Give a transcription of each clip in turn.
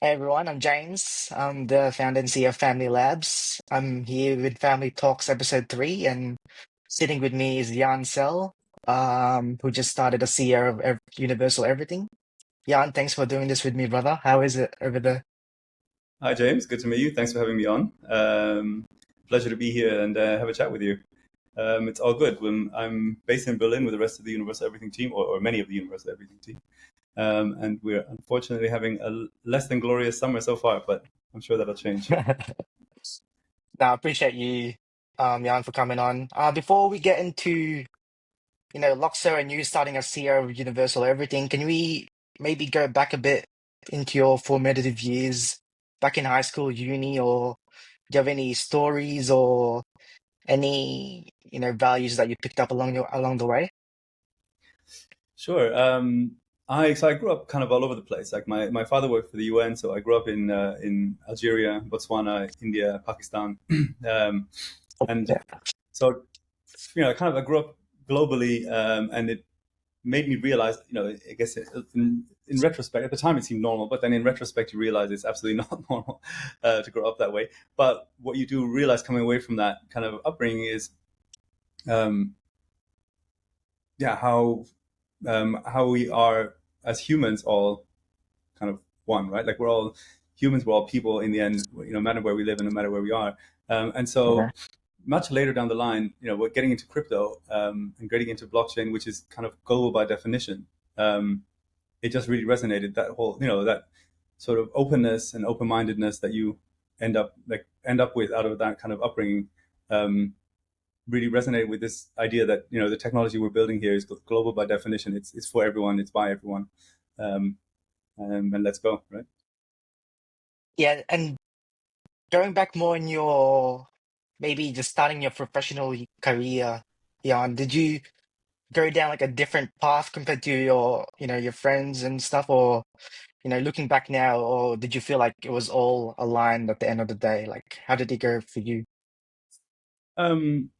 Hey everyone, I'm James. I'm the founder and CEO of Family Labs. I'm here with Family Talks Episode 3, and sitting with me is Jan Sell, who just started as CEO of Universal Everything. Jan, thanks for doing this with me, brother. How is it over there? Hi, James. Good to meet you. Thanks for having me on. Pleasure to be here and have a chat with you. It's all good. I'm based in Berlin with the rest of the Universal Everything team, or many of the Universal Everything team. And we're unfortunately having a less than glorious summer so far, but I'm sure that'll change. Now, I appreciate you, Jan, for coming on. Before we get into, Luxor and you starting as CEO of Universal Everything, can we maybe go back a bit into your formative years back in high school, uni, or do you have any stories or any, values that you picked up along the way? Sure. I grew up kind of all over the place. Like my father worked for the UN, so I grew up in Algeria, Botswana, India, Pakistan, and Yeah. so I grew up globally, and it made me realize, I guess in retrospect, at the time it seemed normal, but then in retrospect, you realize it's absolutely not normal to grow up that way. But what you do realize coming away from that kind of upbringing is, um, yeah, how we are as humans all kind of one, right? Like we're all humans, we're all people in the end, no matter where we live and no matter where we are. And Okay. so much later down the line, we're getting into crypto and getting into blockchain, which is kind of global by definition. It just really resonated, that whole, that sort of openness and open-mindedness that you end up with out of that kind of upbringing. Um, Really resonated with this idea that the technology we're building here is global by definition. It's for everyone. It's by everyone. Um, and let's go, right? Yeah, and going back more in your maybe just starting your professional career, Jan, did you go down like a different path compared to your friends and stuff, or looking back now, or did you feel like it was all aligned at the end of the day? Like, how did it go for you? Um,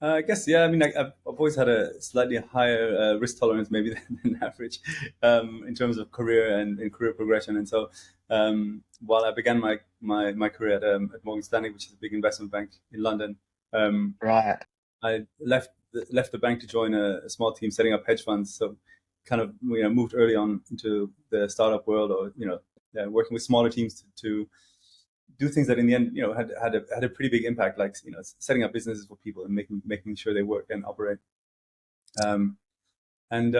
I guess, yeah. I mean, I've always had a slightly higher risk tolerance, maybe than average, in terms of career and career progression. And so, while I began my career at Morgan Stanley, which is a big investment bank in London, um, Right. I left the bank to join a small team setting up hedge funds. So, kind of moved early on into the startup world, or working with smaller teams to do things that in the end had a pretty big impact, like setting up businesses for people and making sure they work and operate. Um, and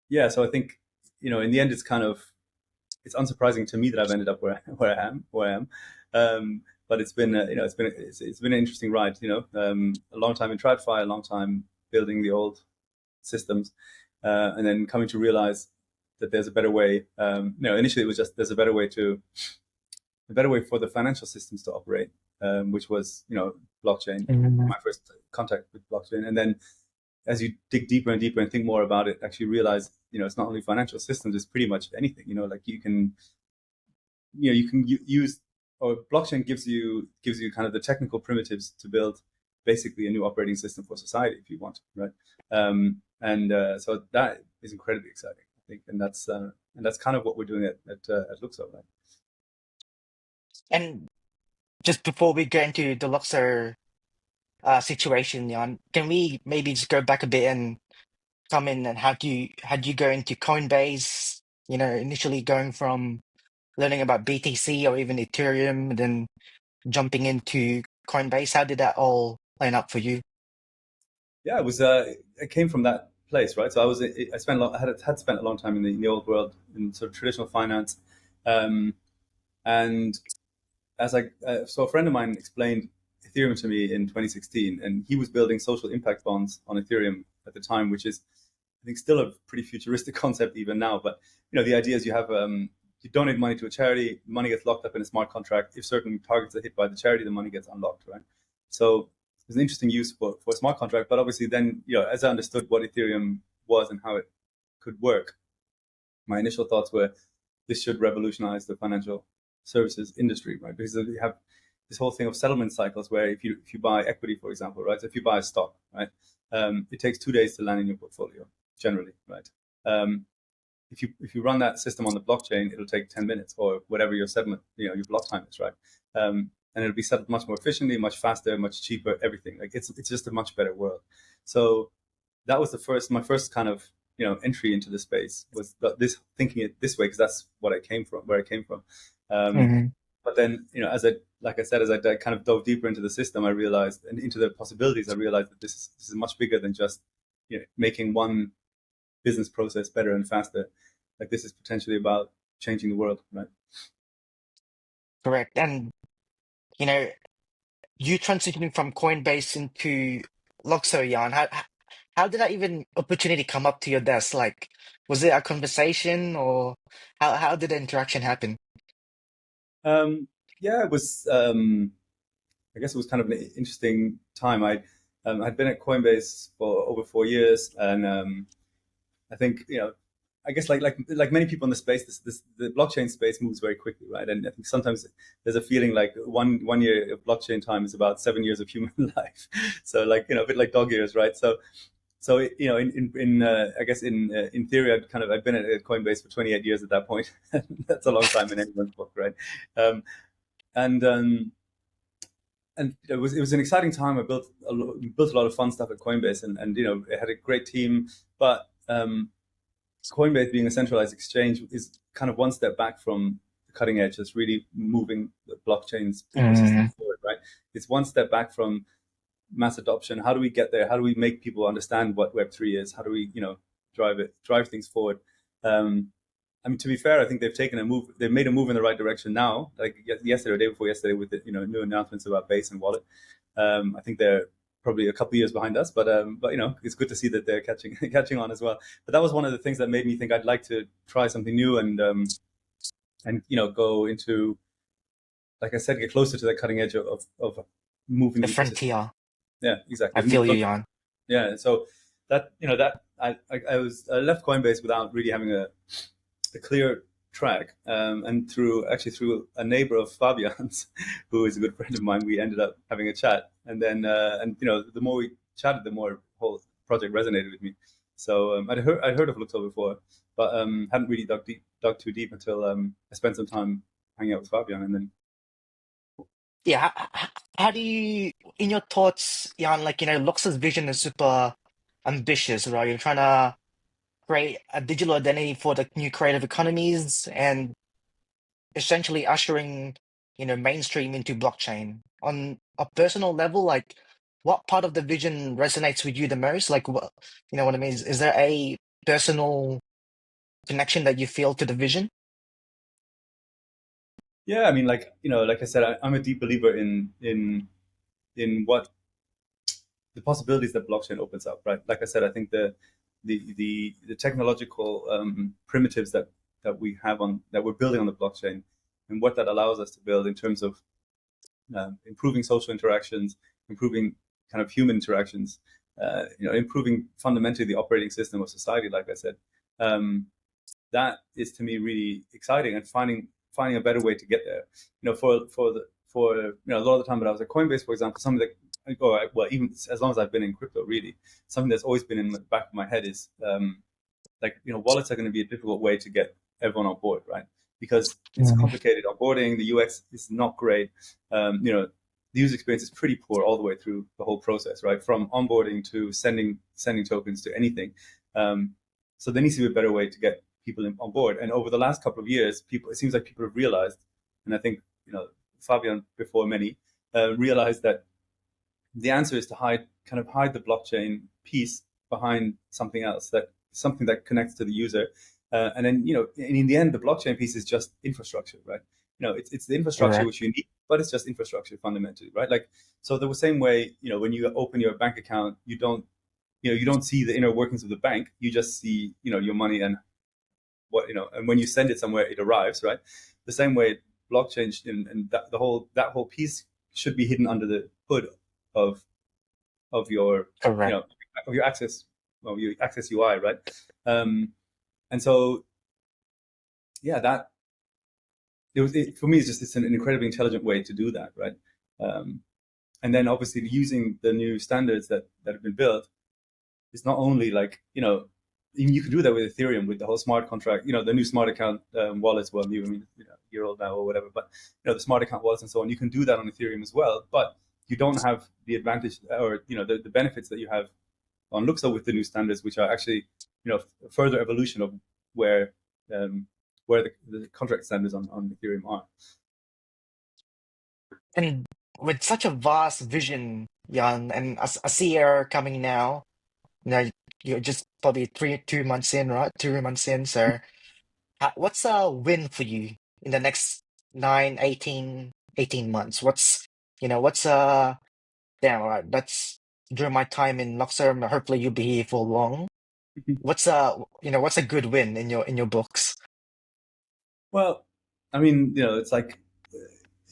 Yeah, so I think in the end it's unsurprising to me that I've ended up where I am. But it's been an interesting ride. A long time in TradFi, a long time building the old systems, and then coming to realize that there's a better way. Initially it was just there's a better way for the financial systems to operate, which was blockchain. Mhm. My first contact with blockchain, and then as you dig deeper and deeper and think more about it, actually realize it's not only financial systems; it's pretty much anything. Like you can use, or blockchain gives you kind of the technical primitives to build basically a new operating system for society if you want, right? And So that is incredibly exciting, I think, and that's kind of what we're doing at Luxor, right? And just before we get into the Luxor situation, Jan, can we maybe just go back a bit and come in and how do you go into Coinbase? Initially going from learning about BTC or even Ethereum, then jumping into Coinbase. How did that all line up for you? Yeah, it came from that place, right? So I spent a lot, had spent a long time in the old world in sort of traditional finance, um, and so a friend of mine explained Ethereum to me in 2016, and he was building social impact bonds on Ethereum at the time, which is, I think, still a pretty futuristic concept even now. But the idea is you donate money to a charity, money gets locked up in a smart contract. If certain targets are hit by the charity, the money gets unlocked, right? So it's an interesting use for a smart contract. But obviously, then as I understood what Ethereum was and how it could work, my initial thoughts were this should revolutionize the financial services industry, right? Because you have this whole thing of settlement cycles where if you buy equity, for example, right? So if you buy a stock, right, it takes 2 days to land in your portfolio generally, right? Um, if you run that system on the blockchain, it'll take 10 minutes or whatever your settlement, your block time is, right? And it'll be settled much more efficiently, much faster, much cheaper, everything. Like it's just a much better world. So that was my first kind of entry into the space was this thinking it this way because that's what I came from, where I came from. Um, Hmm. but then like I said, as I kind of dove deeper into the system, I realized and into the possibilities, I realized that this is much bigger than just making one business process better and faster. Like this is potentially about changing the world, right? Correct. And you know, you transitioning from Coinbase into Luxor, Jan, how did that even opportunity come up to your desk? Like, was it a conversation or how did the interaction happen? Um, yeah, it was. I guess it was kind of an interesting time. I'd been at Coinbase for over 4 years, and I think I guess like many people in the space, the blockchain space moves very quickly, right? And I think sometimes there's a feeling like one year of blockchain time is about 7 years of human life. So like a bit like dog years, right? So I guess in theory, I'd been at Coinbase for 28 years at that point. That's a long time in anyone's book, right? Um, and it was an exciting time. I built a lot of fun stuff at Coinbase, and it had a great team. But Coinbase being a centralized exchange is kind of one step back from the cutting edge. That's really moving the blockchain's ecosystem Mm, forward, right? It's one step back from mass adoption. How do we get there? How do we make people understand what Web3 is? How do we drive things forward? Um, I mean, to be fair, I think they've taken a move. They've made a move in the right direction now. Like yesterday, or day before yesterday, with the new announcements about Base and Wallet. I think they're probably a couple of years behind us, but it's good to see that they're catching catching on as well. But that was one of the things that made me think I'd like to try something new and go into, like I said, get closer to the cutting edge of moving the the ecosystem. frontier. Yeah, I exactly. feel you, Jan. Yeah, so that I left Coinbase without really having a clear track, and through a neighbor of Fabian's, who is a good friend of mine, we ended up having a chat, and then the more we chatted, the more the whole project resonated with me. So I'd heard of Luxor before, but hadn't really dug too deep until I spent some time hanging out with Fabian, and then Yeah, how do you, in your thoughts, Jan, like, Luxor's vision is super ambitious, right? You're trying to create a digital identity for the new creative economies and essentially ushering, mainstream into blockchain. On a personal level, like, what part of the vision resonates with you the most? Like, what, you know what I mean? Is there a personal connection that you feel to the vision? yeah, I mean, like I said, I'm a deep believer in what the possibilities that blockchain opens up, right? Like I said, I think the technological primitives that we have on that we're building on the blockchain, and what that allows us to build in terms of improving social interactions, improving kind of human interactions, improving fundamentally the operating system of society. Like I said, um, that is to me really exciting, and finding a better way to get there. For a lot of the time when I was at Coinbase, for example, something that well, even as long as I've been in crypto, really, something that's always been in the back of my head is wallets are going to be a difficult way to get everyone on board, right? Because it's Mm, complicated onboarding. The UX is not great. The user experience is pretty poor all the way through the whole process, right? From onboarding to sending tokens to anything. So there needs to be a better way to get people on board. And over the last couple of years, it seems like people have realized, and I think Fabian before many realized that the answer is to hide the blockchain piece behind something that connects to the user, and then in the end, the blockchain piece is just infrastructure, right? It's the infrastructure correct. which you need, but it's just infrastructure fundamentally, right? Like, so the same way, when you open your bank account, you don't see the inner workings of the bank. You just see your money and and when you send it somewhere, it arrives, right? The same way, blockchain and that whole piece should be hidden under the hood of of your you Correct. know of your access UI, right? Um, and so yeah, that for me, it's an incredibly intelligent way to do that, right? Um, and then obviously using the new standards that have been built is not only like you can do that with Ethereum with the whole smart contract, the new smart account wallets. Well, new, I mean, year old now or whatever, but the smart account wallets and so on. You can do that on Ethereum as well, but you don't have the advantage or the benefits that you have on Luxor with the new standards, which are actually further evolution of where um, where the contract standards on Ethereum are. And with such a vast vision, Jan, and a CEO coming now, you know, you're just probably 2 months in, right? 2 months in. So, what's a win for you in the next 9, 18 months? What's damn, all right, that's during my time in Luxor, hopefully you'll be here for long. What's a good win in your books? Well, I mean, it's like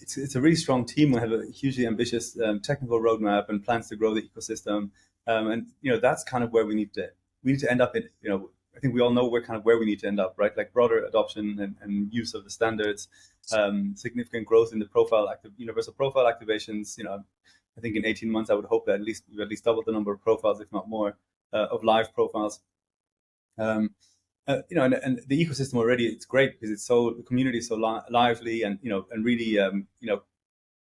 it's a really strong team. We have a hugely ambitious technical roadmap and plans to grow the ecosystem, and that's kind of where we need to end up in. I think we all know we're kind of where we need to end up, right? Like broader adoption and use of the standards, significant growth in the universal profile activations. I think in 18 months, I would hope that we've at least doubled the number of profiles, if not more, of live profiles. Um, and the ecosystem already, it's great because the community is so lively and and really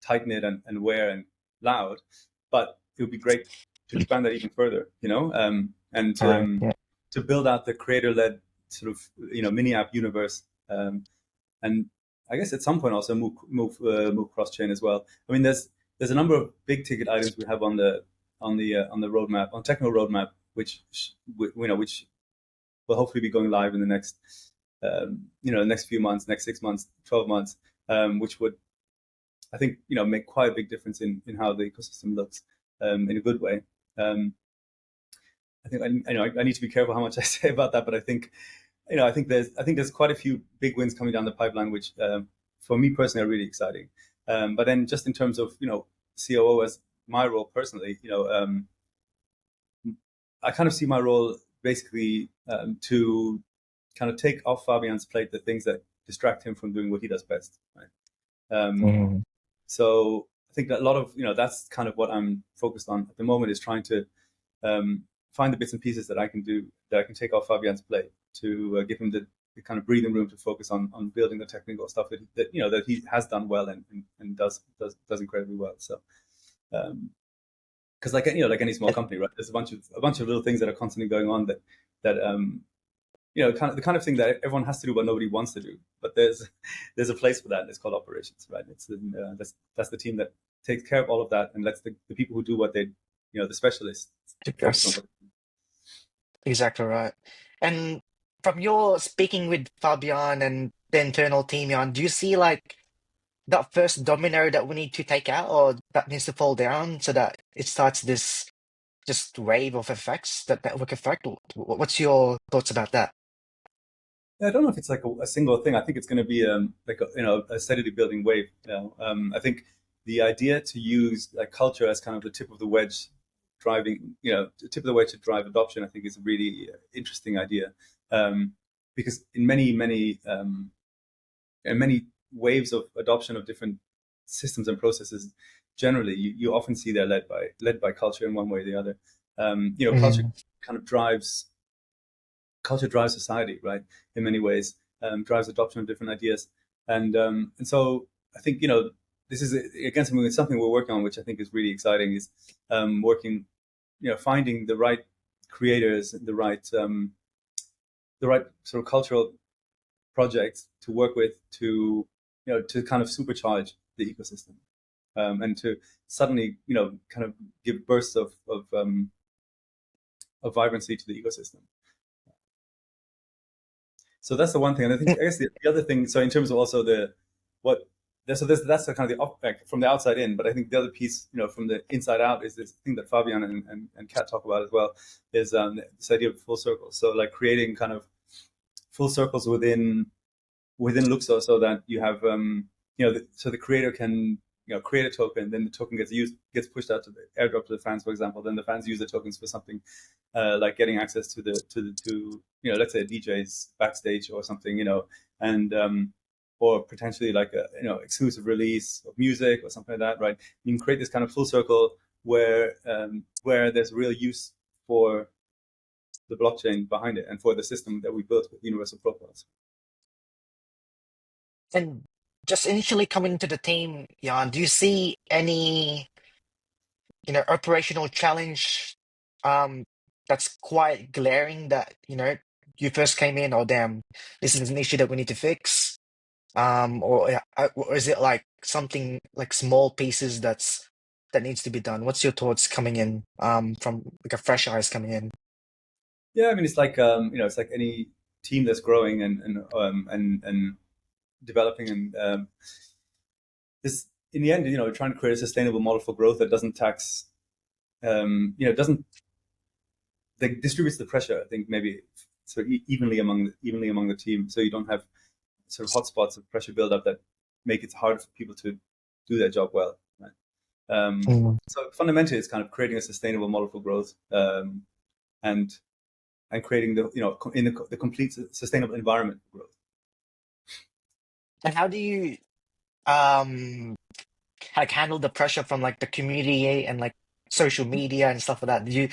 tight knit and aware and loud. But it would be great to expand that even further, and All right. Yeah. to build out the creator led sort of mini app universe, and I guess at some point also move cross chain as well. I mean, there's a number of big ticket items we have on the roadmap, on technical roadmap, which will hopefully be going live in the next few months, next 6 months, 12 months, which would, I think, make quite a big difference in how the ecosystem looks, in a good way. I think I need to be careful how much I say about that, but I think there's quite a few big wins coming down the pipeline, which for me personally are really exciting. But then just in terms of COO as my role personally, I kind of see my role basically to kind of take off Fabian's plate the things that distract him from doing what he does best. Right? Um, Mm. so I think that a lot of that's kind of what I'm focused on at the moment, is trying to find the bits and pieces that I can do, that I can take off Fabian's plate to give him the kind of breathing room to focus on building the technical stuff that he has done well and does incredibly well. So. Because like any small company, right? There's a bunch of little things that are constantly going on that the kind of thing that everyone has to do but nobody wants to do. But there's a place for that, and it's called operations, right? That's the team that takes care of all of that and lets the people who do what they the specialists focus on Yes, what. exactly right. And from your speaking with Fabian and the internal team, Jan, do you see like that first domino that we need to take out or that needs to fall down so that it starts this just wave of effects, that network effect? What's your thoughts about that? Yeah, I don't know if it's like a single thing. I think it's going to be like a steadily building wave. I think the idea to use like culture as kind of the tip of the wedge, the tip of the wedge to drive adoption, I think is a really interesting idea, um, because in many waves of adoption of different systems and processes, generally you often see they're led by culture in one way or the other. Culture Mm, kind of drives society, right? In many ways, drives adoption of different ideas, and so I think this is again something we're working on, which I think is really exciting. Is working, finding the right creators, the right sort of cultural projects to work with to kind of supercharge the ecosystem, and to suddenly kind of give bursts of vibrancy to the ecosystem. So that's the one thing, and I guess the other thing. So in terms of also what so that's the kind of like from the outside in, but I think the other piece, from the inside out, is this thing that Fabian and Kat talk about as well, is this idea of full circles. So like creating kind of full circles within Luxor, so that you have so the creator can create a token, then the token gets pushed out to the airdrop to the fans, for example. Then the fans use the tokens for something like getting access to let's say a DJ's backstage or something, and or potentially like a exclusive release of music or something like that, right? You can create this kind of full circle where there's real use for the blockchain behind it and for the system that we built with universal profiles. And just initially coming into the team, Jan, do you see any, operational challenge um that's quite glaring that, you first came in, oh damn, this is an issue that we need to fix? Or is it like something like small pieces that needs to be done? What's your thoughts coming in from like a fresh eyes coming in? Yeah, I mean, it's like it's like any team that's growing and developing, and this in the end, trying to create a sustainable model for growth that doesn't tax, doesn't that distributes the pressure. I think maybe sort of evenly among the team, so you don't have sort of hotspots of pressure buildup that make it hard for people to do their job well. Right? Mm. So fundamentally, it's kind of creating a sustainable model for growth, and creating the complete sustainable environment for growth. And how do you um like handle the pressure from like the community and like social media and stuff like that? Do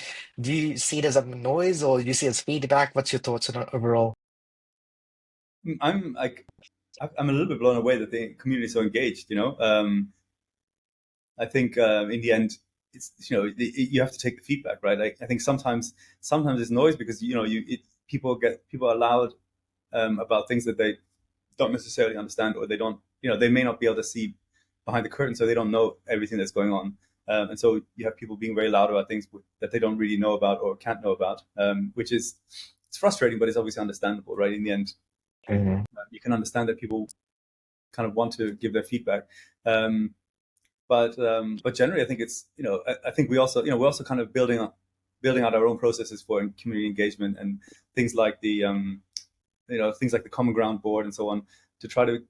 you see it as a noise or do you see it as feedback? What's your thoughts on it overall? I'm like I'm a little bit blown away that the community is so engaged. I think in the end, it's you have to take the feedback, right? Like, I think sometimes it's noise because people are loud about things that they don't necessarily understand, or they don't they may not be able to see behind the curtain, so they don't know everything that's going on. And so you have people being very loud about things that they don't really know about or can't know about, which is it's frustrating, but it's obviously understandable, right? In the end, Mhm. you can understand that people kind of want to give their feedback. Um, but generally, I think it's I think we're also kind of building out our own processes for community engagement and things like things like the Common Ground board and so on, to try to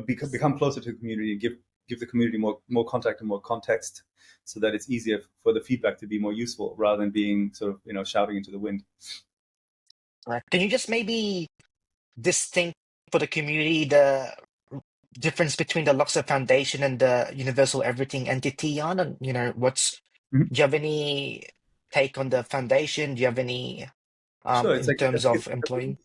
become closer to the community and give the community more contact and more context, so that it's easier for the feedback to be more useful rather than being sort of shouting into the wind. Right. Can you just maybe distinct for the community the difference between the Luxor Foundation and the Universal Everything entity on? And Mhm. do you have any take on the foundation? Do you have any Sure, it's in like I terms think of it's a employing?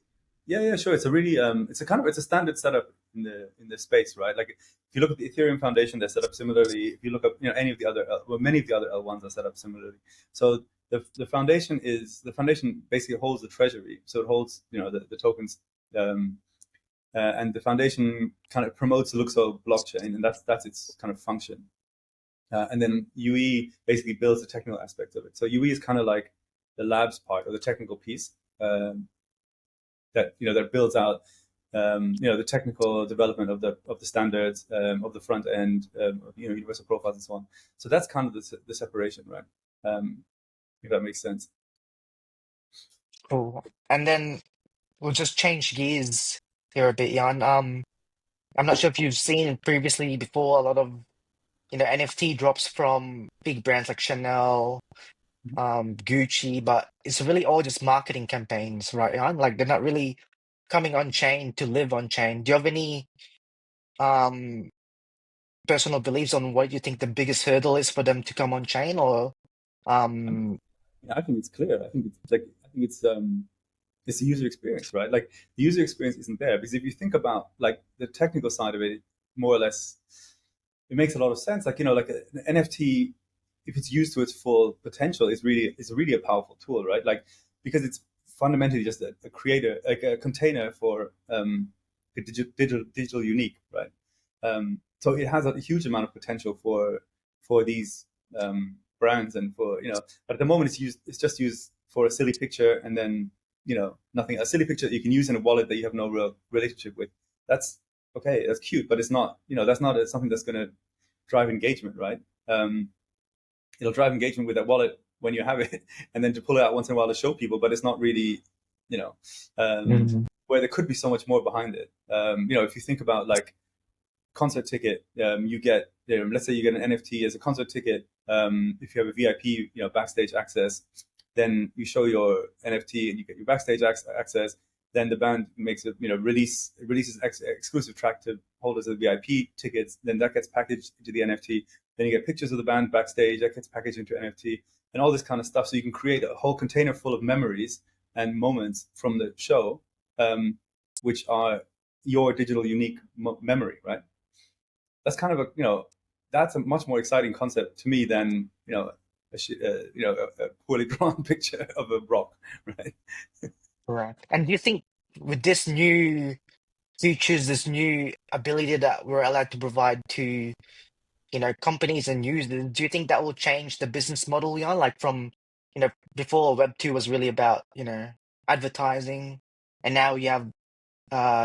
really, yeah, sure. It's a really it's a standard setup in the space, right? Like, if you look at the Ethereum Foundation, they're set up similarly. If you look up any of the other many of the other L1s are set up similarly. So the foundation basically holds the treasury, so it holds the tokens, um, and the foundation kind of promotes the Luxor blockchain, and that's its kind of function. And then UE basically builds the technical aspect of it. So UE is kind of like the labs part or the technical piece, um, that builds out the technical development of the standards, of the front end, of, universal profiles and so on. So that's kind of the separation, right? Um, if that makes sense. Cool. And then we'll just change gears here a bit, Jan. I'm not sure if you've seen previously before a lot of NFT drops from big brands like Chanel, Gucci, but it's really all just marketing campaigns, right, Jan? Like they're not really coming on chain to live on chain. Do you have any um personal beliefs on what you think the biggest hurdle is for them to come on chain or um I think it's clear. I think it's the user experience, right? Like, the user experience isn't there because if you think about like the technical side of it, more or less, it makes a lot of sense. Like, like an NFT, if it's used to its full potential, is really a powerful tool, right? Like, because it's fundamentally just a creator, like a container for a digital unique, right? So it has a huge amount of potential for these brands, and but at the moment it's just used for a silly picture, and then nothing, a silly picture that you can use in a wallet that you have no real relationship with. That's okay, that's cute, but it's not, that's not something that's going to drive engagement, right? Um, It'll drive engagement with that wallet when you have it, and then to pull it out once in a while to show people, but it's not really, you know, Mhm. where there could be so much more behind it. If you think about like concert ticket, you get, let's say you get an NFT as a concert ticket. If you have a VIP, backstage access, then you show your NFT and you get your backstage access. Then the band makes a releases exclusive track to holders of VIP tickets. Then that gets packaged into the NFT. Then you get pictures of the band backstage that gets packaged into NFT. and all this kind of stuff. So you can create a whole container full of memories and moments from the show, um, which are your digital unique memory, right? That's kind of a that's a much more exciting concept to me than a poorly drawn picture of a rock, right? Correct. And do you think with this new features, this new ability that we're allowed to provide to, companies and users, do you think that will change the business model, like from, before Web2 was really about, advertising, and now you have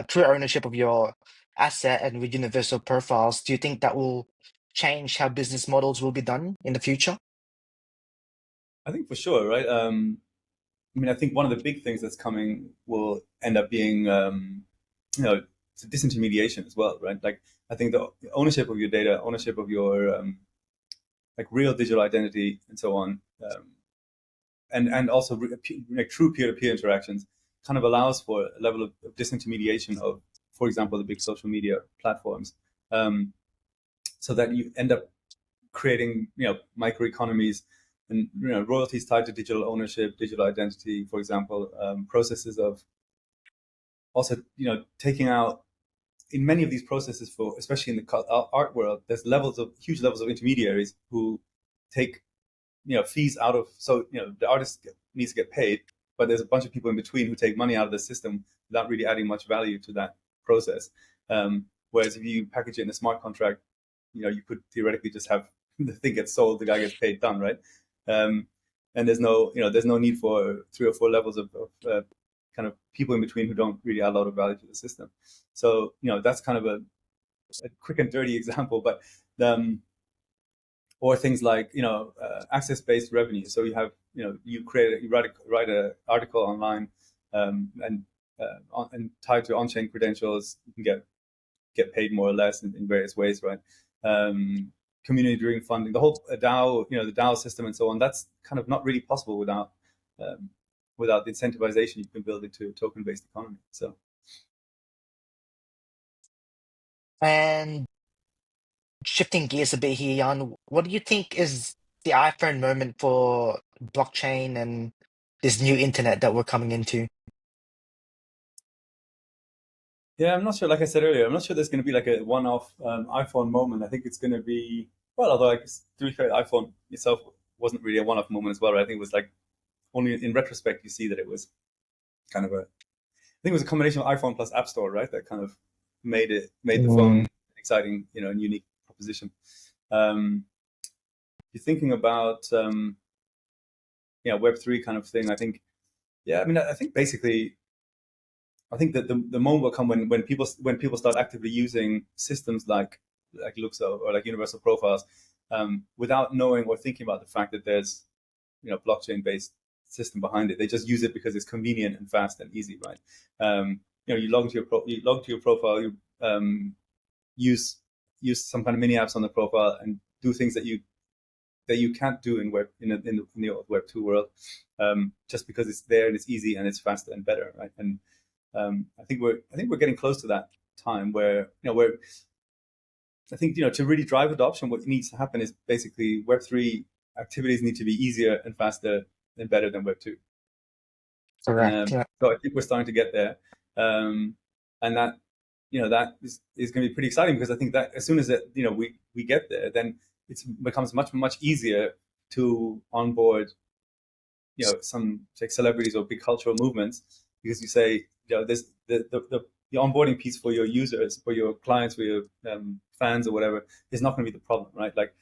true ownership of your asset and with universal profiles. Do you think that will change how business models will be done in the future? I think for sure, right? I mean, I think one of the big things that's coming will end up being, you know, disintermediation as well, right? Like, I think the ownership of your data, ownership of your like real digital identity, and so on, and also like true peer-to-peer interactions, kind of allows for a level of disintermediation of, for example, the big social media platforms, um, so that you end up creating microeconomies and royalties tied to digital ownership, digital identity, for example, processes of also taking out in many of these processes, for especially in the art world, there's huge levels of intermediaries who take fees out of, so the artist needs to get paid, but there's a bunch of people in between who take money out of the system without really adding much value to that process. Whereas if you package it in a smart contract, you could theoretically just have the thing gets sold, the guy gets paid, done, right? um, and there's no need for 3 or 4 levels of kind of people in between who don't really add a lot of value to the system. So that's kind of a quick and dirty example, but um, or things like access-based revenue. So you have you write a article online, and tied to on-chain credentials, you can get paid more or less in various ways, right? Um, Community-driven funding, the whole DAO, the DAO system, and so on. That's kind of not really possible um, without the incentivization you can build into a token-based economy. So And shifting gears a bit here, Jan, what do you think is the iPhone moment for blockchain and this new internet that we're coming into? yeah, I'm not sure. Like I said earlier, I'm not sure there's going to be like a one-off iPhone moment. I think it's going to be, well, although I guess to be fair, iPhone itself wasn't really a one-off moment as well, right? I think it was like only in retrospect you see that it was kind of a. I think it was a combination of iPhone plus App Store, right? That kind of made the phone Mm. an exciting, and unique proposition. Um, you're thinking about Web3 kind of thing. I think, yeah, I mean, I think basically I think that the moment will come when people start actively using systems like Luxo or like universal profiles, without knowing or thinking about the fact that there's blockchain based system behind it. They just use it because it's convenient and fast and easy, right? You log into you log to your profile, you use use some kind of mini apps on the profile and do things that you can't do in the old Web 2 world, just because it's there and it's easy and it's faster and better, right? And I think we're getting close to that time where I think to really drive adoption, what needs to happen is basically Web3 activities need to be easier and faster and better than Web 2. Correct. Yeah. So I think we're starting to get there, and that is going to be pretty exciting, because I think that as soon as we get there, then it becomes much much easier to onboard some like celebrities or big cultural movements, because you say there's the onboarding piece for your users, for your clients, for your fans or whatever, is not going to be the problem, right? Like,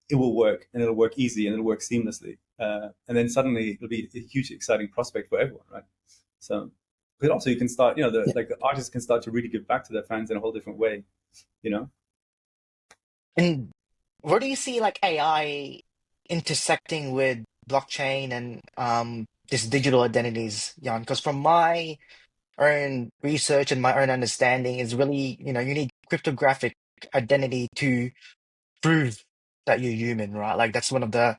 it will work, and it'll work easy, and it'll work seamlessly, and then suddenly it'll be a huge exciting prospect for everyone, right? So, but also you can start, Yeah. the artists can start to really give back to their fans in a whole different way, you know. And where do you see like AI intersecting with blockchain and this digital identities, Jan? Because from my own research and my own understanding is really, you need cryptographic identity to prove that you're human, right? Like that's one of the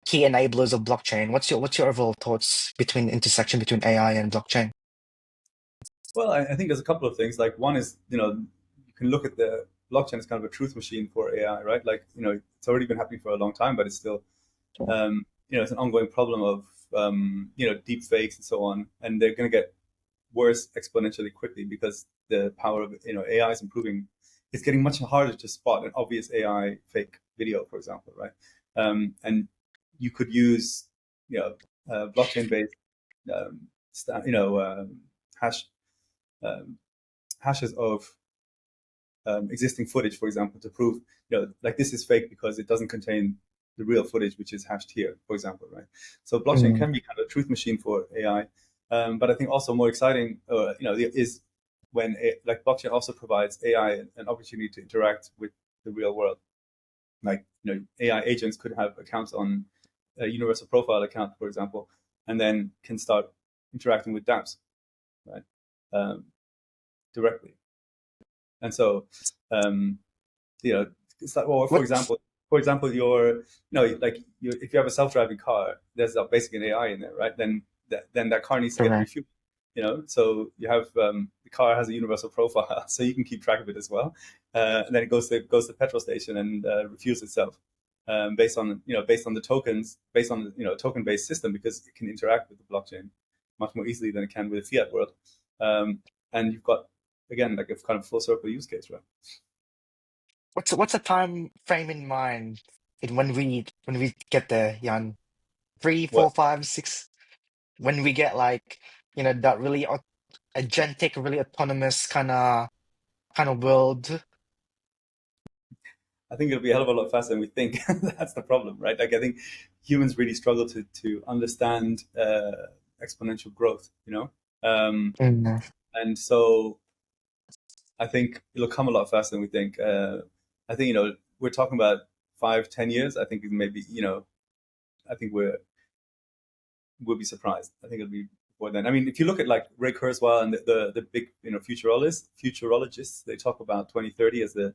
key enablers of blockchain. What's your overall thoughts between intersection between AI and blockchain? Well, I think there's a couple of things. Like, one is, you can look at the blockchain as kind of a truth machine for AI, right? Like, it's already been happening for a long time, but it's still, it's an ongoing problem of deep fakes and so on, and they're going to get worse exponentially quickly because the power of AI is improving. It's getting much harder to spot an obvious AI fake video, for example, right? And you could use blockchain based um, hash um, hashes of existing footage, for example, to prove, like this is fake because it doesn't contain the real footage, which is hashed here, for example, right? So blockchain Mm, can be kind of a truth machine for AI, but I think also more exciting, is when like blockchain also provides AI an opportunity to interact with the real world. Like AI agents could have accounts on a universal profile account, for example, and then can start interacting with dApps, right, um, directly. And so um, it's like, well, what? for example, like if you have a self-driving car, there's basically an AI in there, right? Then that car needs to get Correct. refueled, so you have the car has a universal profile, so you can keep track of it as well. And then it goes to the petrol station and refuels itself, based on the tokens, based on the token based system, because it can interact with the blockchain much more easily than it can with the fiat world. Um, and you've got, again, like a kind of full circle use case, right? What's a time frame in mind in when we get there, Jan? Three, What four, 5, 6. When we get like that really agentic, really autonomous kind of world. I think it'll be a hell of a lot faster than we think. That's the problem, right? Like I think humans really struggle to understand exponential growth, Mm, and so I think it'll come a lot faster than we think. I think we're talking about 5, 10 years. I think maybe I think we'll be surprised. I think it'll be before then. I mean, if you look at like Ray Kurzweil and the big futurologists, they talk about 2030 as the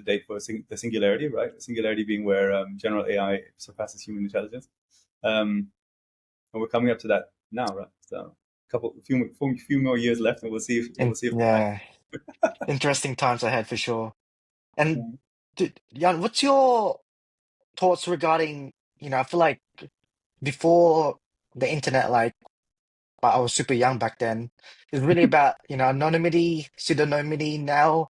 date for the singularity, right? The singularity being where general AI surpasses human intelligence, and we're coming up to that now, right? So few more years left, and we'll and see if we're right. yeah, interesting times ahead for sure. And Mm. Jan, what's your thoughts regarding, I feel like before the internet, like, but I was super young back then. It's really about, anonymity, pseudonymity. Now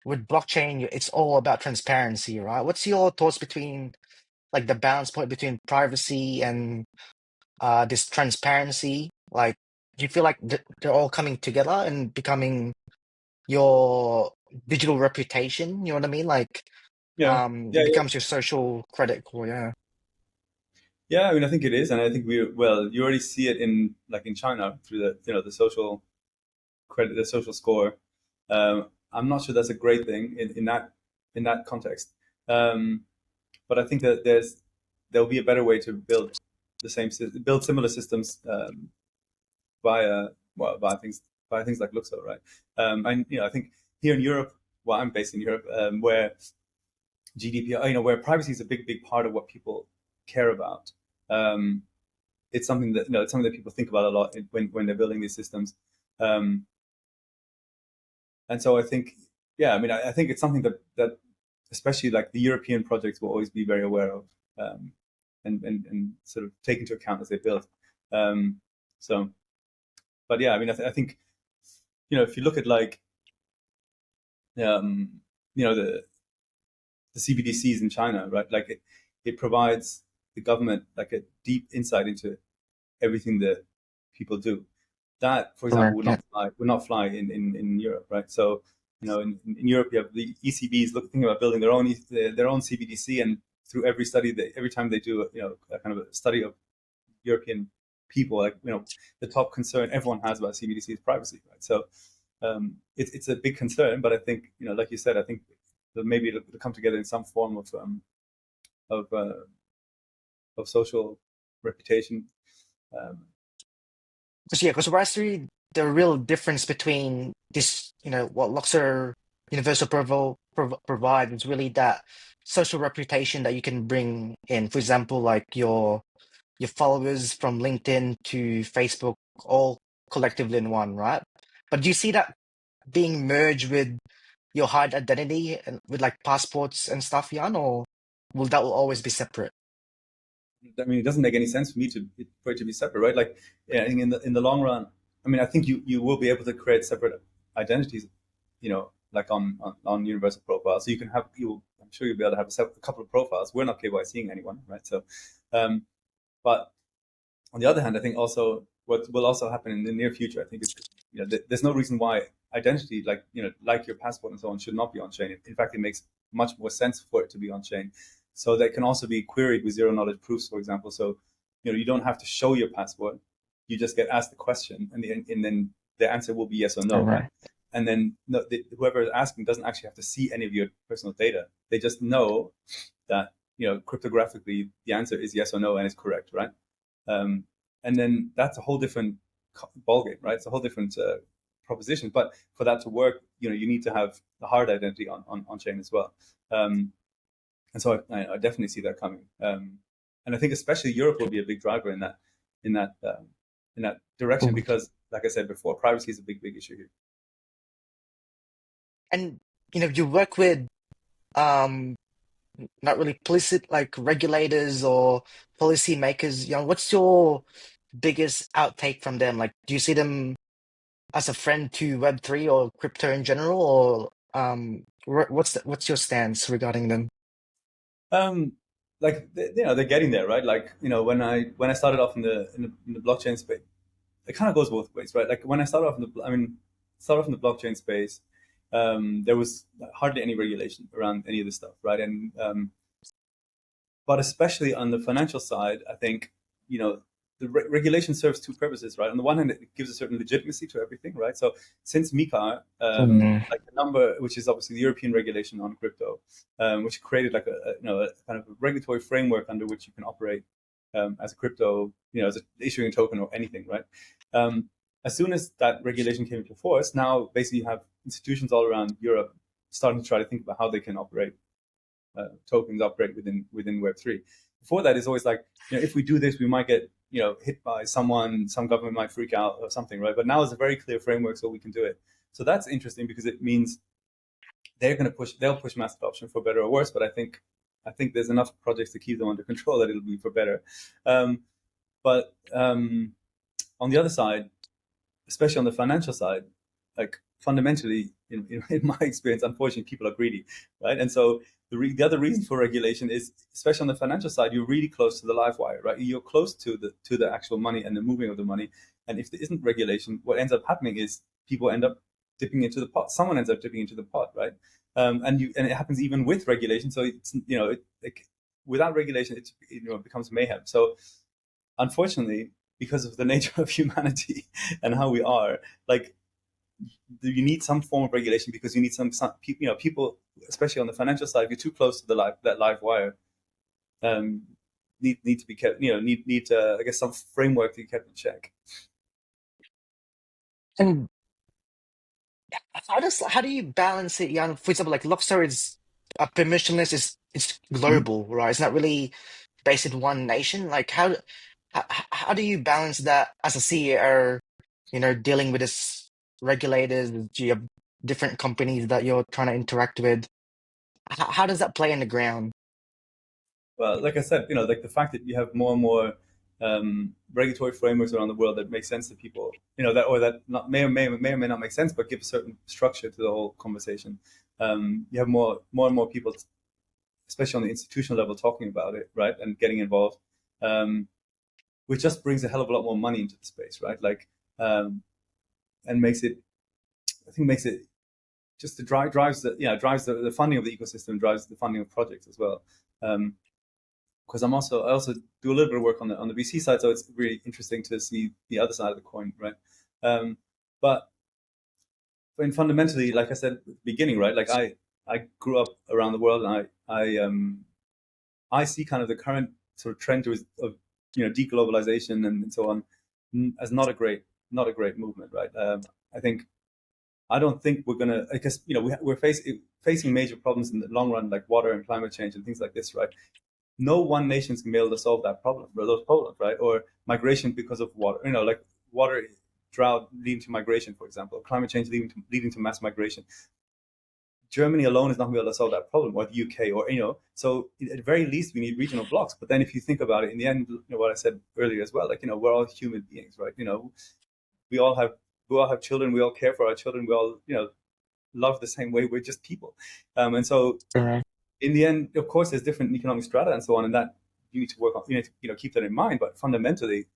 with blockchain, it's all about transparency, right? What's your thoughts between like the balance point between privacy and this transparency? Like, do you feel like they're all coming together and becoming your digital reputation? You know what I mean? Like, Yeah, yeah, it yeah, becomes your social credit score. Yeah. yeah. I mean, I think it is, and I think you already see it in China through the social credit, the social score. I'm not sure that's a great thing in that context. Um, but I think that there'll be a better way to build similar systems via things like Luxor, right? And I think here in Europe, well, I'm based in Europe, where GDPR, where privacy is a big part of what people care about. Um, it's something that people think about a lot when they're building these systems. Um, and so I think, yeah, I mean, I think it's something that especially like the European projects will always be very aware of, and sort of take into account as they build. Um, so, but yeah, I mean, I think if you look at like um, you know the CBDCs in China, right? Like it provides the government like a deep insight into everything that people do. That, for example, Correct. Yeah. would not fly in Europe, right? So, in Europe, you have the ECBs thinking about building their own CBDC, and through every study, every time they do, a kind of a study of European people, like the top concern everyone has about CBDC is privacy, right? So, it's a big concern, but I think like you said, I think that maybe it'll come together in some form of uh, of social reputation. Um, Because yeah, because what I see the real difference between this, what Luxor Universal provide is really that social reputation that you can bring in. For example, like your followers from LinkedIn to Facebook, all collectively in one, right? But do you see that being merged with your hard identity and with like passports and stuff, Jan, or will that will always be separate? I mean, it doesn't make any sense for me for it to be separate, right? Like, yeah, in the long run, I mean, I think you will be able to create separate identities, like on universal profiles. So you can have I'm sure you'll be able to have a couple of profiles. We're not KYCing anyone, right? So, um, but on the other hand, I think also what will also happen in the near future, I think is, there's no reason why identity, like, like your passport and so on, should not be on chain. In fact, it makes much more sense for it to be on chain. So they can also be queried with zero knowledge proofs, for example. So, you don't have to show your passport. You just get asked the question, and then the answer will be yes or All no, right? right. And then no, whoever is asking doesn't actually have to see any of your personal data. They just know that, cryptographically the answer is yes or no and it's correct, right? Um, and then that's a whole different ballgame, right? It's a whole different proposition. But for that to work, you need to have the hard identity on chain as well. And so I definitely see that coming. And I think especially Europe will be a big driver in that um, in that direction Cool. because, like I said before, privacy is a big issue here. And you work with um not really policy like regulators or policy makers. What's your biggest outtake from them? Like, do you see them as a friend to Web3 or crypto in general, or what's your stance regarding them? Um, like they're getting there, right? Like, when I started off in the blockchain space, it kind of goes both ways, right? Like when I started off start off in the blockchain space, there was hardly any regulation around any of this stuff, right? And but especially on the financial side, I think, the regulation serves two purposes, right? On the one hand, it gives a certain legitimacy to everything, right? So since MiCA, Mm. like the number, which is obviously the European regulation on crypto, which created like a kind of a regulatory framework under which you can operate as a crypto, as issuing a token or anything, right? Um, as soon as that regulation came into force, now basically you have institutions all around Europe starting to try to think about how they can operate tokens operate within Web3. Before that, it's always like, if we do this, we might get hit by someone, some government might freak out or something, right? But now it's a very clear framework, so we can do it. So that's interesting because it means they'll push mass adoption for better or worse. But I think there's enough projects to keep them under control that it'll be for better. Um, but on the other side, especially on the financial side, like fundamentally, in my experience, unfortunately, people are greedy, right? And so the other reason for regulation is, especially on the financial side, you're really close to the live wire, right? You're close to the actual money and the moving of the money. And if there isn't regulation, what ends up happening is people end up dipping into the pot. Someone ends up dipping into the pot, right? And it happens even with regulation. So it's without regulation, it becomes mayhem. So unfortunately, because of the nature of humanity and how we are, like you need some form of regulation because you need some people, especially on the financial side, if you're too close to that live wire, um, need to be kept, need I guess some framework to be kept in check. And how do you balance it? Yeah, for example, like Luxor is permissionless, is it's Mhm. global, right? It's not really based in one nation. Like how do you balance that as a CEO, dealing with this regulators, you have different companies that you're trying to interact with. How does that play in the ground? Well, like I said, like the fact that you have more and more regulatory frameworks around the world that make sense to people, that not may or may not make sense, but give a certain structure to the whole conversation. You have more and more people, especially on the institutional level, talking about it, right, and getting involved, um, which just brings a hell of a lot more money into the space, right? Like, and I think makes it just the drives the funding of the ecosystem, drives the funding of projects as well. Because I also do a little bit of work on the VC side, so it's really interesting to see the other side of the coin, right? Um, but I mean, fundamentally, like I said at the beginning, right? Like I grew up around the world, and I see kind of the current sort of trend of deglobalization and so on as not a great movement, right? I think I don't think we're gonna. I guess we're facing major problems in the long run, like water and climate change and things like this, right? No one nation's gonna be able to solve that problem or those problems, right? Or migration because of water, like water drought leading to migration, for example, climate change leading to mass migration. Germany alone is not going to be able to solve that problem, or the UK, or So at the very least, we need regional blocks. But then, if you think about it, in the end, what I said earlier as well, like we're all human beings, right? We all have we all have children. We all care for our children. We all love the same way. We're just people, and so Correct. in the end, of course, there's different economic strata and so on, and that you need to work on. You need to keep that in mind. But fundamentally,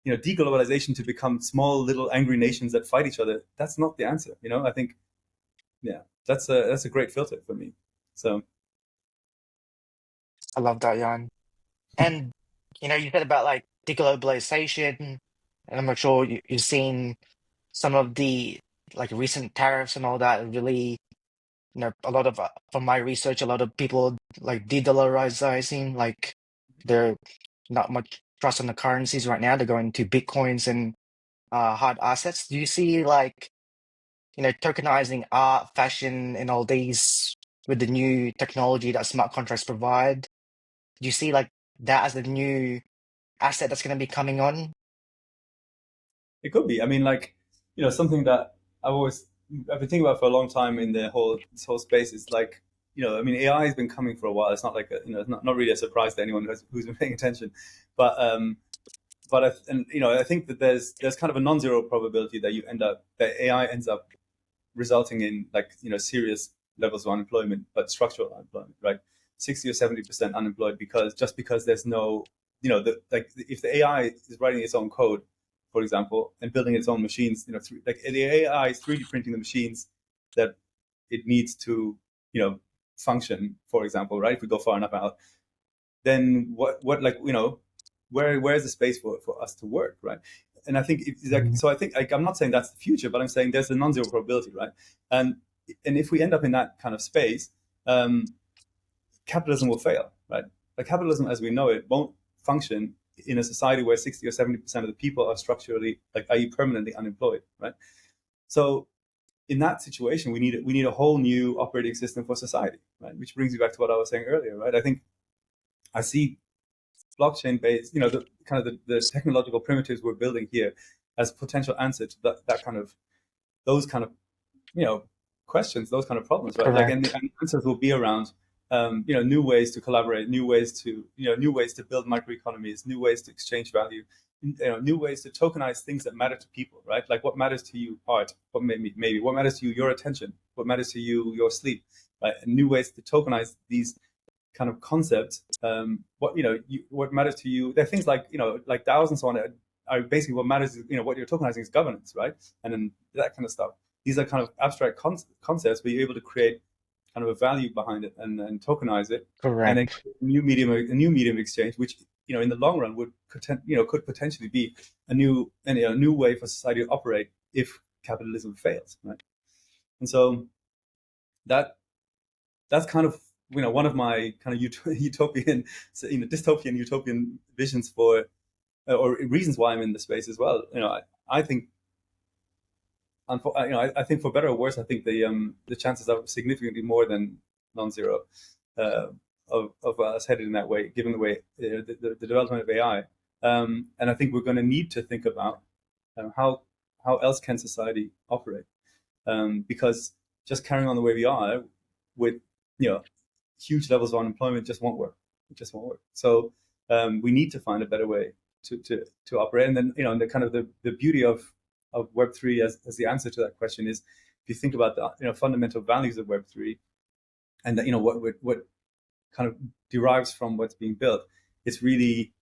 deglobalization to become small little angry nations that fight each other, that's not the answer. I think, yeah, that's a great filter for me. So I love that, Jan. And you said about like deglobalization, and I'm not sure you've seen some of the like recent tariffs and all that. Really, a lot of from my research, a lot of people like de-dollarizing, like they're not much trust on the currencies right now. They're going to bitcoins and hard assets. Do you see like tokenizing art, fashion, and all these with the new technology that smart contracts provide? Do you see like that as the new asset that's going to be coming on? it could be. I mean, like, something that I've been thinking about for a long time in this whole space is like, I mean, AI has been coming for a while. It's not like it's not really a surprise to anyone who's been paying attention. But I think that there's kind of a non-zero probability that AI ends up resulting in, like, serious levels of unemployment, but structural unemployment, right? 60 or 70% unemployed because there's no, if the AI is writing its own code, for example, and building its own machines, like the AI is 3D printing the machines that it needs to, function, for example, right? If we go far enough out, then what like where's the space for us to work, right? And I think it's like, Mhm. so I think, like, I'm not saying that's the future, but I'm saying there's a non-zero probability, right? and and if we end up in that kind of space, um, capitalism will fail, right? Like, capitalism as we know it won't function in a society where 60 or 70% of the people are structurally, like, i.e. permanently unemployed, right? So in that situation, we need a whole new operating system for society, right? Which brings me back to what I was saying earlier, right? I think I see blockchain based, the kind of the technological primitives we're building here as potential answer to that kind of those kind of you know questions, those kind of problems, right? Like, and the Correct. answers will be around new ways to collaborate, new ways to build microeconomies, new ways to exchange value, new ways to tokenize things that matter to people, right? Like, what matters to you, art, what maybe what matters to you, your attention, what matters to you, your sleep, right? And new ways to tokenize these kind of concepts. What matters to you. There are things like, like DAOs and so on are basically what matters. What you're tokenizing is governance, right? And then that kind of stuff. These are kind of abstract concepts, but you're able to create kind of a value behind it, and tokenize it, and then Correct. create a new medium of exchange, which, in the long run could potentially be a new way for society to operate if capitalism fails, right? And so that that's kind of, one of my kind of utopian, dystopian utopian visions for, or reasons why I'm in the space as well. I think, I think, for better or worse, I think the chances are significantly more than non-zero, uh, of us headed in that way, given the way, the development of AI. And I think we're going to need to think about, how else can society operate, because just carrying on the way we are with, you know huge levels of unemployment just won't work. It just won't work. So, we need to find a better way to operate. And then, and the kind of the beauty of Web3 as the answer to that question is, if you think about the, fundamental values of Web3, and that, what kind of derives from what's being built, it's really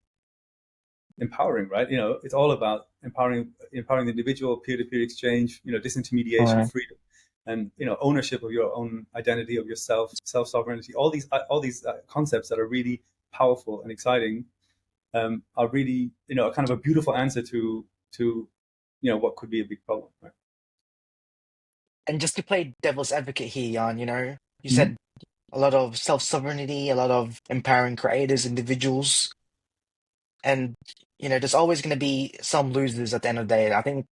empowering, right? It's all about empowering the individual, peer-to-peer exchange, disintermediation, Correct. freedom, and, ownership of your own identity, of yourself, self-sovereignty. All these concepts that are really powerful and exciting, are really, kind of a beautiful answer to what could be a big problem, right? And just to play devil's advocate here, Jan, you Mhm. said a lot of self-sovereignty, a lot of empowering creators, individuals, and there's always going to be some losers at the end of the day. I think,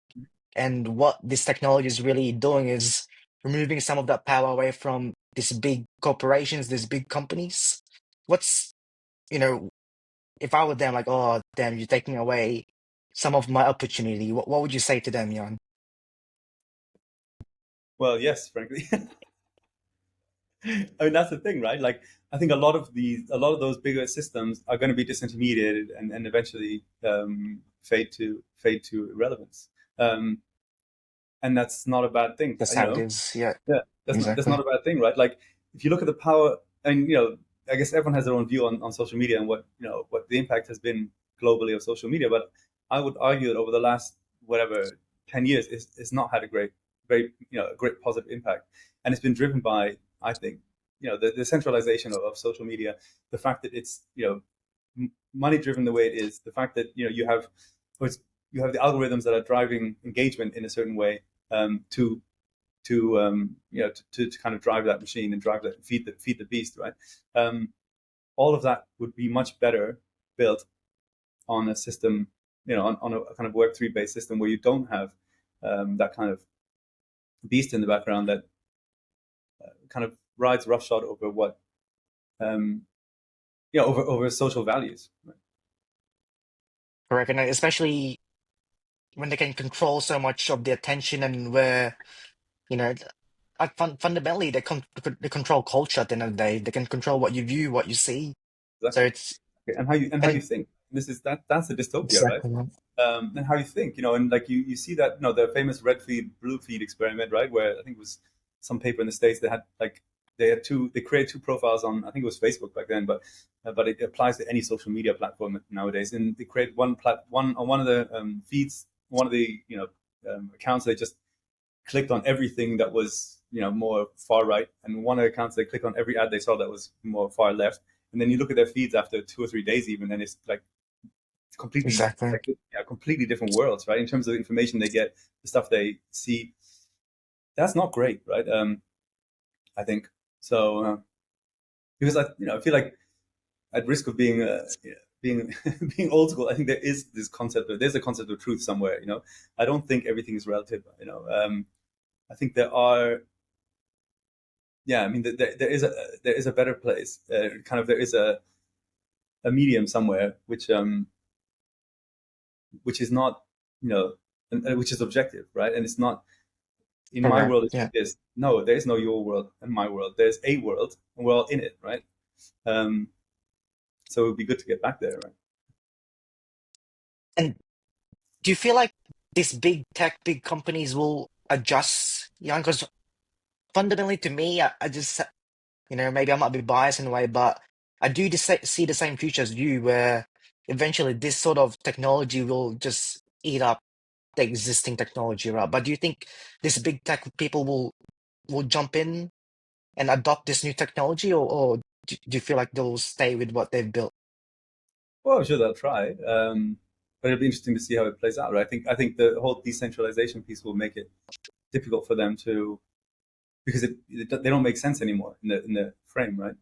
and what this technology is really doing is removing some of that power away from these big corporations, these big companies. What's, you know, if I were them, like, oh, damn, you're taking away some of my opportunity. What would you say to them, Jan? Well, yes, frankly. I mean, that's the thing, right? Like, I think a lot of those bigger systems are going to be disintermediated and eventually fade to irrelevance. Um, and that's not a bad thing, That's you how it know. is. Yeah, Yeah, that's not exactly. a bad thing, right? Like, if you look at the power, and I guess everyone has their own view on social media and what what the impact has been globally of social media. But I would argue that over the last whatever 10 years, it's not had a great positive impact, and it's been driven by, I think, the centralization of social media, the fact that it's money driven the way it is, the fact that you have the algorithms that are driving engagement in a certain way, to kind of drive that machine and drive that feed the beast, right? Um, all of that would be much better built on a system, on a kind of Web3 based system where you don't have that kind of beast in the background that kind of rides roughshod over what um, over social values. Right? Correct. And especially when they can control so much of the attention and where, you know, fundamentally they control culture at the end of the day. They can control what you view, what you see. So Exactly. it's Okay. And how you and think. That's a dystopia, right? exactly right. And how you think, and like you see that, the famous red feed, blue feed experiment, right? Where I think it was some paper in the States, they created two profiles on, I think it was Facebook back then, but it applies to any social media platform nowadays. And they created one on one of the feeds, one of the accounts. They just clicked on everything that was more far right, and one of the accounts they clicked on every ad they saw that was more far left. And then you look at their feeds after 2 or 3 days, even, and it's like Exactly. completely different worlds, right? In terms of the information they get, the stuff they see, that's not great, right? I think so, because I feel like, at risk of being being old school, I think there's a concept of truth somewhere. I don't think everything is relative. I think there are, yeah. I mean, there is a better place. Kind of, there is a medium somewhere which is not, you know, which is objective, right? And it's not, in my Correct. world, it's Yeah. like this. No, there is no your world and my world. There's a world, and we're all in it, right? Um, so it would be good to get back there, right? And do you feel like these big tech, big companies will adjust? Yeah, because fundamentally to me, I just, maybe I might be biased in a way, but I do see the same future as you, where eventually this sort of technology will just eat up the existing technology, right? But do you think these big tech people will jump in and adopt this new technology, or do you feel like they'll stay with what they've built? Well, I'm sure they'll try, but it'll be interesting to see how it plays out, right? I think the whole decentralization piece will make it difficult for them to, because they don't make sense anymore in the frame, right?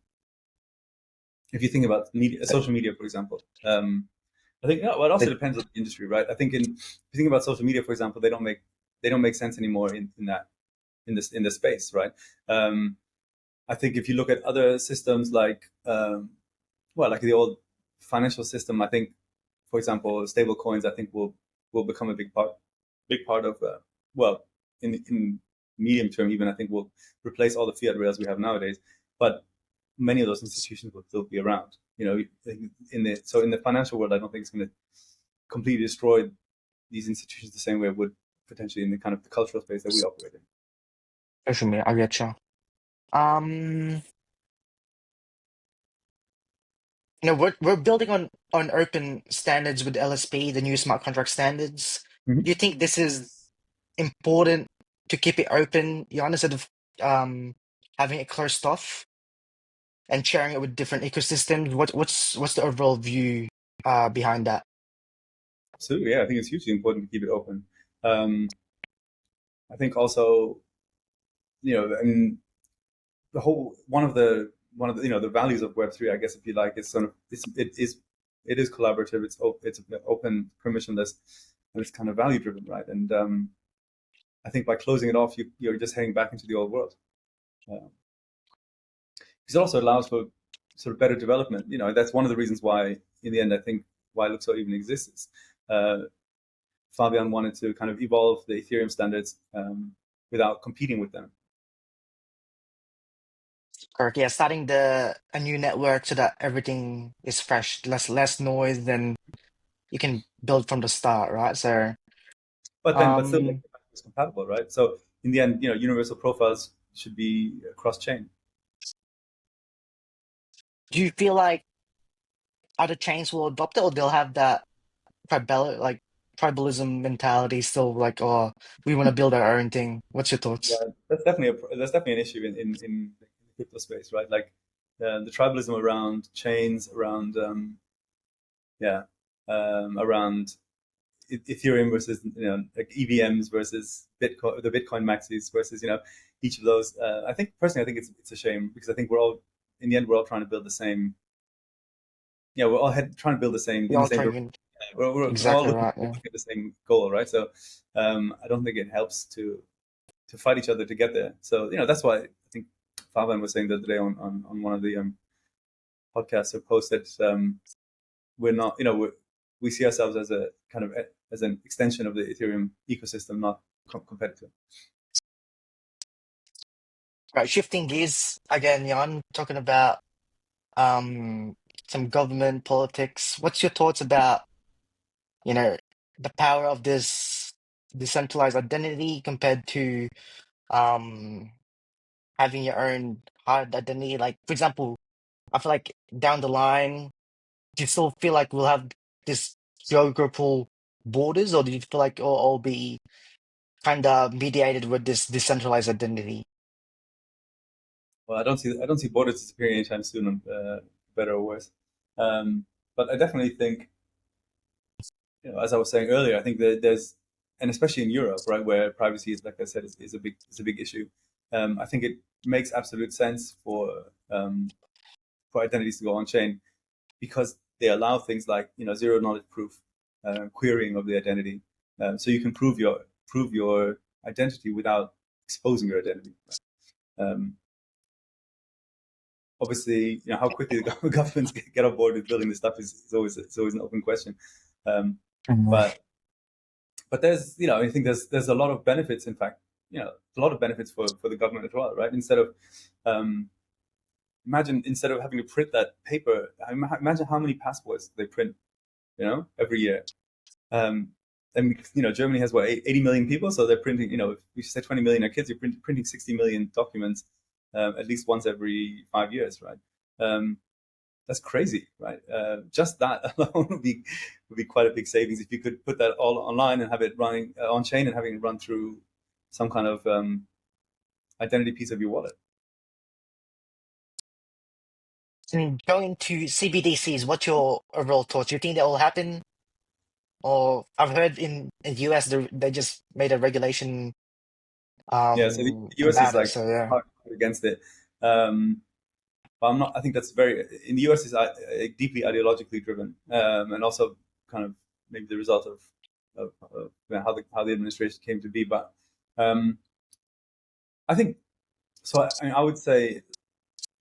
If you think about media, That, social media, for example, I think, well, it also that, depends on the industry, right? I think, if you think about social media, for example, they don't make sense anymore in this space, right? Um, I think if you look at other systems like, like the old financial system, I think, for example, stable coins, I think will become a big part of, well, in medium term, even, I think will replace all the fiat rails we have nowadays. But many of those institutions will still be around. In the financial world, I don't think it's going to completely destroy these institutions the same way it would potentially in the kind of the cultural space that we operate in. social media, I getcha. Um, we're building on open standards with LSP, the new smart contract standards. Mhm. Do you think this is important to keep it open, Jan, instead of um having it closed off and sharing it with different ecosystems? What's the overall view behind that? Absolutely, yeah. I think it's hugely important to keep it open. Um, I think also, I mean, the whole one of the the values of Web3, I guess, if you like, is sort of it is collaborative. It's open, permissionless, and it's kind of value driven, right? And I think by closing it off, you're just heading back into the old world. Uh, because it also allows for sort of better development. That's one of the reasons why, in the end, I think why Luxor even exists. Uh, Fabian wanted to kind of evolve the Ethereum standards without competing with them. Correct. Yeah, starting the a new network so that everything is fresh, less noise, then you can build from the start, right? So, But still make um, it backwards compatible, right? So in the end, universal profiles should be cross chain. do you feel like other chains will adopt it, or they'll have that like tribalism mentality still, like, oh, we want to build our own thing? What's your Yeah, thoughts? that's definitely an issue in the crypto space, right? Like the tribalism around chains, around yeah, around Ethereum versus like EVMs versus Bitcoin, the Bitcoin maxis versus each of those. I think personally, I think it's a shame because I think we're all in the end we're all trying to build the same. Yeah, we're all trying to build the same We in the all same try direction. to We're all exactly looking, right. Yeah. looking at the same goal, right? So I don't think it helps to fight each other to get there. So that's why I think Fabian was saying the other day on one of the podcasts or posts that we're not, we see ourselves as a kind of as an extension of the Ethereum ecosystem, not competitor. Right. Shifting gears again, Jan, talking about um some government politics. What's your thoughts about, you know, the power of this decentralized identity compared to um having your own hard identity? Like, for example, I feel like down the line, do you still feel like we'll have this geographical borders, or do you feel like it'll all be kind of mediated with this decentralized identity? Well, I don't see borders disappearing anytime soon, better or worse. Um, but I definitely think, as I was saying earlier, I think that and especially in Europe, right, where privacy is, like I said, is a big issue. I think it makes absolute sense for identities to go on chain because they allow things like zero knowledge proof, querying of the identity, so you can prove your identity without exposing your identity. Um, Obviously, how quickly the governments get on board with building this stuff is always an open question. Um, Mhm. but but I think there's a lot of benefits. In fact, a lot of benefits for the government as well, right? Um, instead of having to print that paper, imagine how many passports they print, every year. Um, and Germany has what 80 million people, so they're printing. If you say 20 million are kids, you're printing 60 million documents at least once every 5 years, right? Um, that's crazy, right? Just that alone would be quite a big savings if you could put that all online and have it running on chain and having it run through some kind of identity piece of your wallet. And going to CBDCs, what's your overall thoughts? Do you think that will happen? Or I've heard in US they just made a regulation Yeah, so the US is about it. like So yeah. hard against it. Um, but I'm not. I think that's very in the US is deeply ideologically driven, and also kind of maybe the result of how the administration came to be. But um, I think so. I would say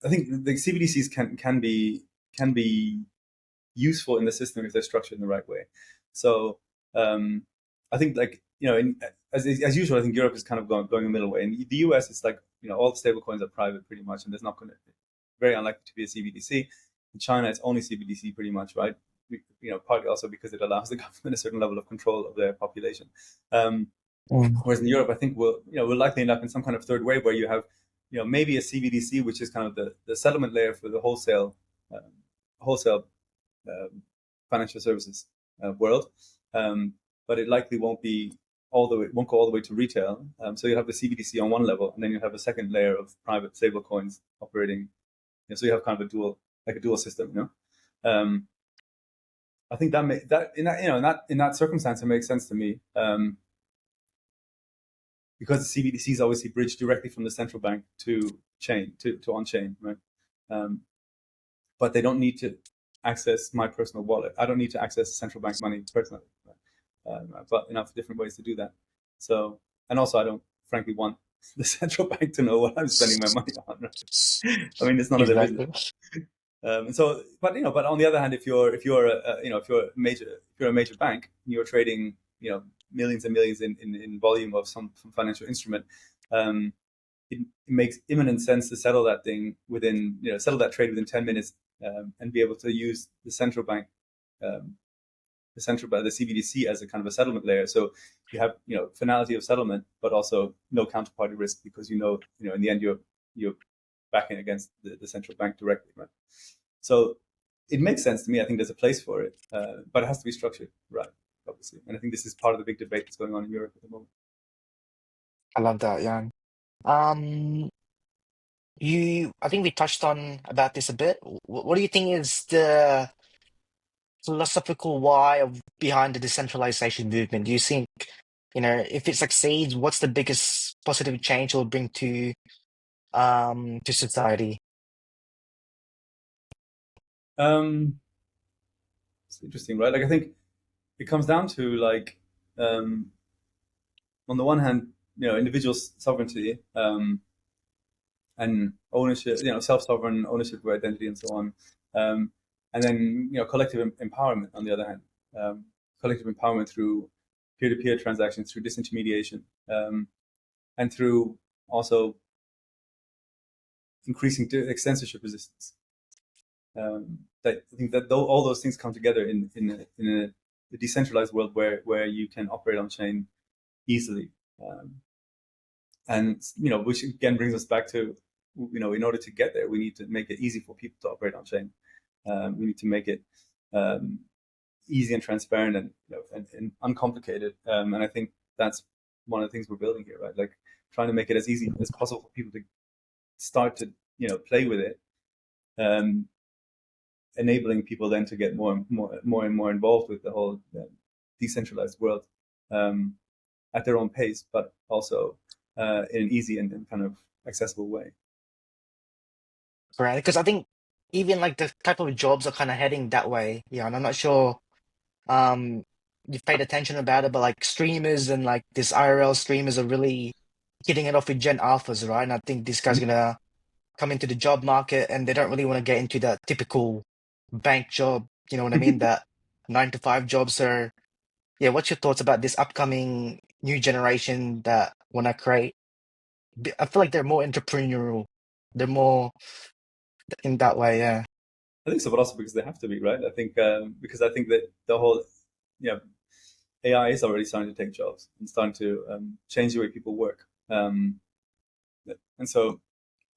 I think the CBDCs can be useful in the system if they're structured in the right way. So um, I think like as usual, I think Europe is kind of going a middle way. In the US, it's like all the stable coins are private pretty much, and there's not going to very unlikely to be a CBDC. In China, it's only CBDC pretty much, right? Partly also because it allows the government a certain level of control of their population. Um, Mm. Whereas in Europe, I think we'll likely end up in some kind of third wave where you have maybe a CBDC, which is kind of the settlement layer for the wholesale um, financial services world, um, but it likely won't go all the way to retail. So you have the CBDC on one level, and then you have a second layer of private stable coins operating. So you have kind of a dual system. I think that in that circumstance it makes sense to me, because the CBDCs obviously bridge directly from the central bank to on chain, right? Um, but they don't need to access my personal wallet. I don't need to access central bank money personally. Right? I've got enough different ways to do that. So, and also, I don't frankly want the central bank to know what I'm spending my money on. Right? I mean, it's none of their business. Exactly. But on the other hand, if you're a major bank, and you're trading millions and millions in volume of some financial instrument. Um, it makes imminent sense to settle that thing within, settle that trade within 10 minutes, and be able to use um, the CBDC as a kind of a settlement layer. So you have finality of settlement, but also no counterparty risk because in the end you're backing against the central bank directly, right? So it makes sense to me. I think there's a place for it, but it has to be structured right, obviously. And I think this is part of the big debate that's going on in Europe at the moment. I love that, Jan. Um, I think we touched on about this a bit. What do you think is the philosophical why behind the decentralization movement? Do you think, if it succeeds, what's the biggest positive change it will bring to society? Um, it's interesting, right? Like I think it comes down to like um, on the one hand, individual sovereignty, and ownership, self-sovereign ownership of identity and so on, um, and then collective empowerment on the other hand, collective empowerment through peer-to-peer transactions, through disintermediation, and through also increasing censorship resistance. That I think that all those things come together in a decentralized world where you can operate on chain easily, and which again brings us back to in order to get there, we need to make it easy for people to operate on chain. We need to make it um, easy and transparent and, and uncomplicated. And I think that's one of the things we're building here, right? Like trying to make it as easy as possible for people to start to play with it, um, enabling people then to get more involved with the whole decentralized world, um, at their own pace, but also in an easy and kind of accessible way. Right? Because I think even like the type of jobs are kind of heading that way. Yeah, and I'm not sure um you've paid attention about it, but like streamers and like this IRL streamers are really hitting it off with Gen Alphas, right? And I think this guy's gonna come into the job market and they don't really want to get into that typical bank job, you know what I mean? That 9 to 5 jobs are, yeah, what's your thoughts about this upcoming new generation that wanna create? I feel like they're more entrepreneurial. They're more in that way, yeah. I think so, but also because they have to be, right? I think because I think that the whole, you know, AI is already starting to take jobs and starting to change the way people work, and so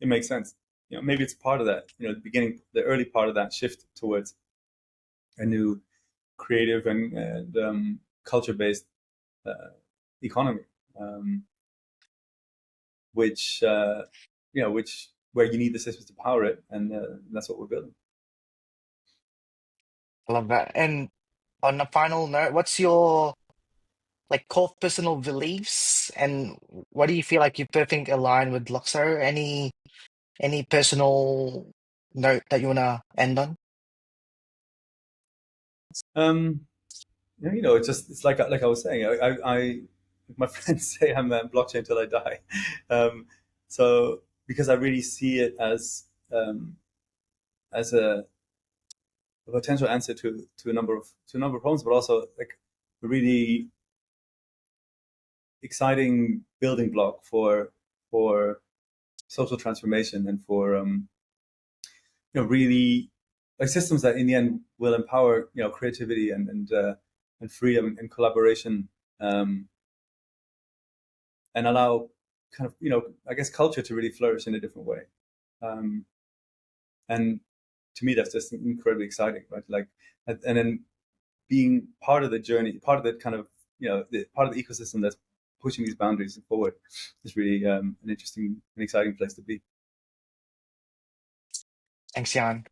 it makes sense. Maybe it's part of that. The early part of that shift towards a new creative and culture-based uh, economy, um, which which where you need the systems to power it, and that's what we're building. I love that. And on a final note, what's your like core personal beliefs and what do you feel like you perfectly align with Luxo? Any personal note that you wanna end on? Um, it's like I was saying. My friends say I'm blockchain till I die. Um, so because I really see it as a potential answer to a number of problems, but also like a really exciting building block for social transformation and for really like systems that in the end will empower creativity and freedom and collaboration, um, and allow kind of I guess culture to really flourish in a different way. Um, and to me, that's just incredibly exciting, right? Like, and then being part of the journey, part of the kind of part of the ecosystem that's pushing these boundaries forward is really an interesting and exciting place to be. Thanks, Jan.